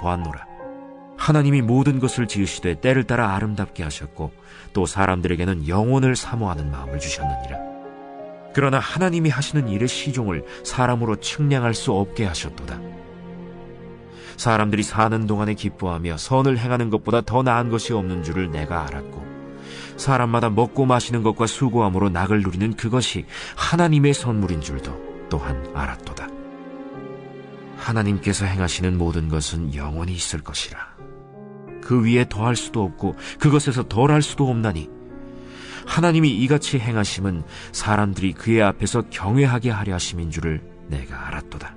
보았노라. 하나님이 모든 것을 지으시되 때를 따라 아름답게 하셨고 또 사람들에게는 영혼을 사모하는 마음을 주셨느니라. 그러나 하나님이 하시는 일의 시종을 사람으로 측량할 수 없게 하셨도다. 사람들이 사는 동안에 기뻐하며 선을 행하는 것보다 더 나은 것이 없는 줄을 내가 알았고, 사람마다 먹고 마시는 것과 수고함으로 낙을 누리는 그것이 하나님의 선물인 줄도 또한 알았도다. 하나님께서 행하시는 모든 것은 영원히 있을 것이라. 그 위에 더할 수도 없고 그것에서 덜할 수도 없나니 하나님이 이같이 행하심은 사람들이 그의 앞에서 경외하게 하려 하심인 줄을 내가 알았도다.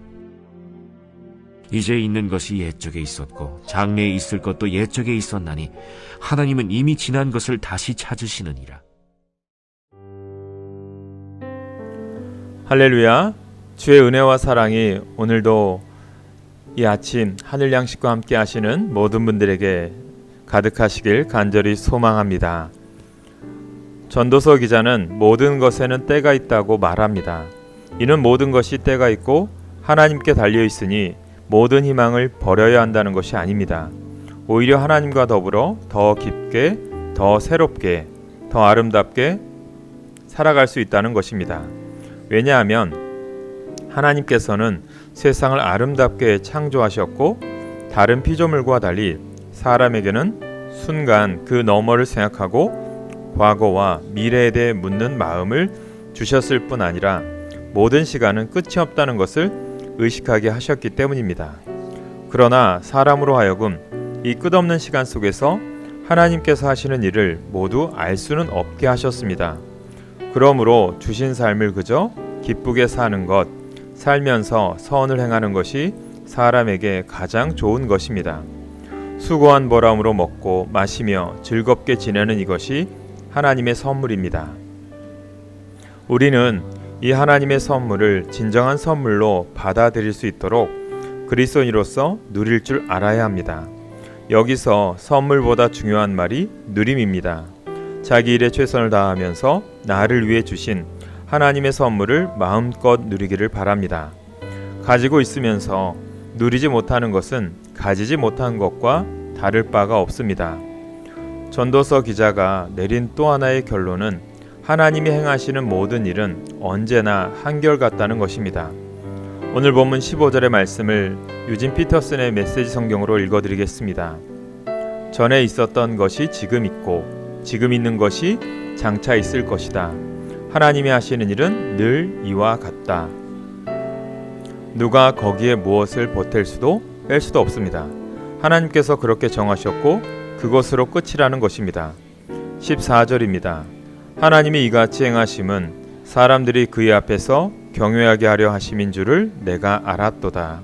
이제 있는 것이 옛적에 있었고 장래에 있을 것도 옛적에 있었나니 하나님은 이미 지난 것을 다시 찾으시느니라. 할렐루야. 주의 은혜와 사랑이 오늘도 이 아침 하늘 양식과 함께 하시는 모든 분들에게 가득하시길 간절히 소망합니다. 전도서 기자는 모든 것에는 때가 있다고 말합니다. 이는 모든 것이 때가 있고 하나님께 달려 있으니 모든 희망을 버려야 한다는 것이 아닙니다. 오히려 하나님과 더불어 더 깊게, 더 새롭게, 더 아름답게 살아갈 수 있다는 것입니다. 왜냐하면 하나님께서는 세상을 아름답게 창조하셨고 다른 피조물과 달리 사람에게는 순간 그 너머를 생각하고 과거와 미래에 대해 묻는 마음을 주셨을 뿐 아니라 모든 시간은 끝이 없다는 것을 의식하게 하셨기 때문입니다. 그러나 사람으로 하여금 이 끝없는 시간 속에서 하나님께서 하시는 일을 모두 알 수는 없게 하셨습니다. 그러므로 주신 삶을 그저 기쁘게 사는 것, 살면서 선을 행하는 것이 사람에게 가장 좋은 것입니다. 수고한 보람으로 먹고 마시며 즐겁게 지내는 이것이 하나님의 선물입니다. 우리는 이 하나님의 선물을 진정한 선물로 받아들일 수 있도록 그리스도인으로서 누릴 줄 알아야 합니다. 여기서 선물보다 중요한 말이 누림입니다. 자기 일에 최선을 다하면서 나를 위해 주신 하나님의 선물을 마음껏 누리기를 바랍니다. 가지고 있으면서 누리지 못하는 것은 가지지 못한 것과 다를 바가 없습니다. 전도서 기자가 내린 또 하나의 결론은 하나님이 행하시는 모든 일은 언제나 한결같다는 것입니다. 오늘 본문 15절의 말씀을 유진 피터슨의 메시지 성경으로 읽어드리겠습니다. 전에 있었던 것이 지금 있고 지금 있는 것이 장차 있을 것이다. 하나님이 하시는 일은 늘 이와 같다. 누가 거기에 무엇을 보탤 수도 뺄 수도 없습니다. 하나님께서 그렇게 정하셨고 그것으로 끝이라는 것입니다. 14절입니다. 하나님이 이같이 행하심은 사람들이 그의 앞에서 경외하게 하려 하심인 줄을 내가 알았도다.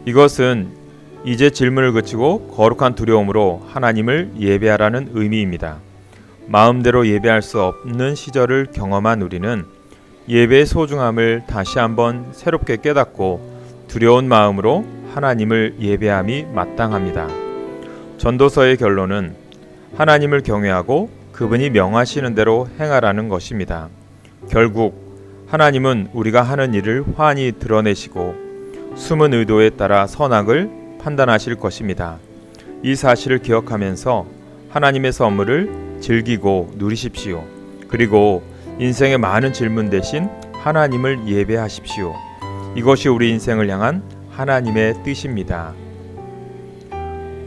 이것은 이제 질문을 그치고 거룩한 두려움으로 하나님을 예배하라는 의미입니다. 마음대로 예배할 수 없는 시절을 경험한 우리는 예배의 소중함을 다시 한번 새롭게 깨닫고 두려운 마음으로 하나님을 예배함이 마땅합니다. 전도서의 결론은 하나님을 경외하고 그분이 명하시는 대로 행하라는 것입니다. 결국 하나님은 우리가 하는 일을 환히 드러내시고 숨은 의도에 따라 선악을 판단하실 것입니다. 이 사실을 기억하면서 하나님의 선물을 즐기고 누리십시오. 그리고 인생의 많은 질문 대신 하나님을 예배하십시오. 이것이 우리 인생을 향한 하나님의 뜻입니다.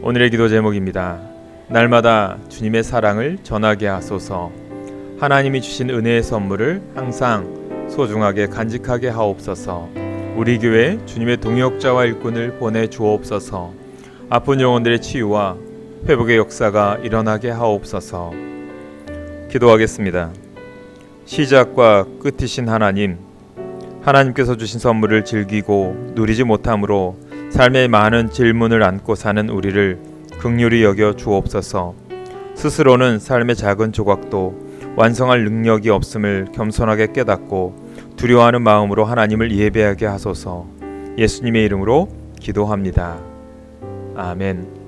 오늘의 기도 제목입니다. 날마다 주님의 사랑을 전하게 하소서. 하나님이 주신 은혜의 선물을 항상 소중하게 간직하게 하옵소서. 우리 교회 주님의 동역자와 일꾼을 보내주옵소서. 아픈 영혼들의 치유와 회복의 역사가 일어나게 하옵소서. 기도하겠습니다. 시작과 끝이신 하나님, 하나님께서 주신 선물을 즐기고 누리지 못함으로 삶의 많은 질문을 안고 사는 우리를 긍휼히 여겨 주옵소서. 스스로는 삶의 작은 조각도 완성할 능력이 없음을 겸손하게 깨닫고 두려워하는 마음으로 하나님을 예배하게 하소서. 예수님의 이름으로 기도합니다. 아멘.